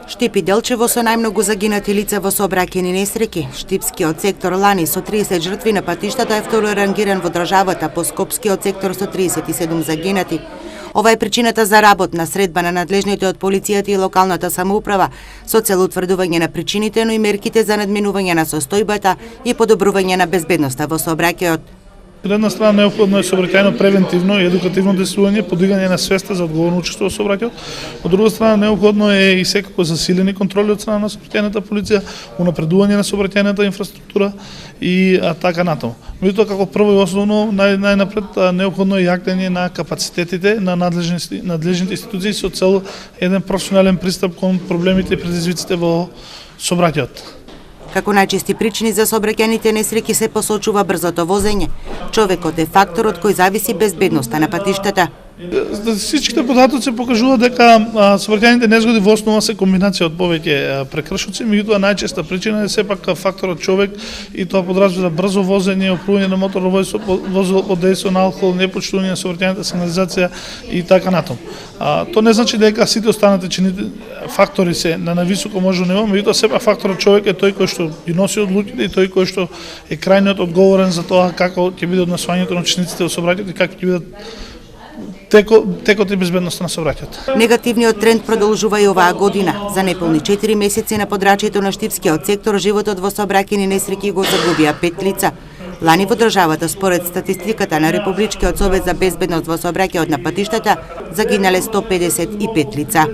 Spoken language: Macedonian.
Штип и Делчево со најмногу загинати лица во сообраќајни несреќи. Штипскиот сектор лани со 30 жртви на патиштата е второ рангиран во државата, по Скопскиот сектор со 37 загинати. Ова е причината за работна средба на надлежните од полицијата и локалната самоуправа со цел утврдување на причините, но и мерките за надминување на состојбата и подобрување на безбедноста во сообраќајот. Од една страна неопходно е сообраќајно превентивно и едукативно действување, подигање на свеста за одговорно учество во сообраќајот. Од друга страна неопходно е и секако засилени контроли од страна на сообраќајната полиција, унапредување на сообраќајната инфраструктура и така натаму. Меѓутоа како прво и основно најнапред неопходно е јакнење на капацитетите на надлежните институции со цел еден професионален пристап кон проблемите и предизвиците во сообраќајот. Како најчести причини за сообраќајните несреќи се посочува брзото возење. Човекот е факторот кој зависи безбедноста на патиштата. Статистичките податоци покажуваат дека сообраќајните незгоди во основа се комбинација од повеќе прекршоци, меѓутоа најчеста причина е сепак факторот човек и тоа подразбира брзо возење, опрување на моторно возило под дејство на алкохол, непочитување на сообраќајната сигнализација и така натаму. Тоа не значи дека сите останати фактори се на нависоко можно ниво, меѓутоа сепак факторот човек е тој кој што ги носи одлуките и тој кој што е крајниот одговорен за тоа како ќе биде однесувањето на учесниците во сообраќајот и како ќе бидат текот и безбедноста на сообраќајот. Негативниот тренд продолжува и оваа година. За неполни 4 месеци на подрачјето на Штипскиот сектор животот во сообраќајни несреќи го загубија 5 лица. Лани во државата, според статистиката на Републичкиот совет за безбедност во сообраќајот на патиштата, загинале 155 лица.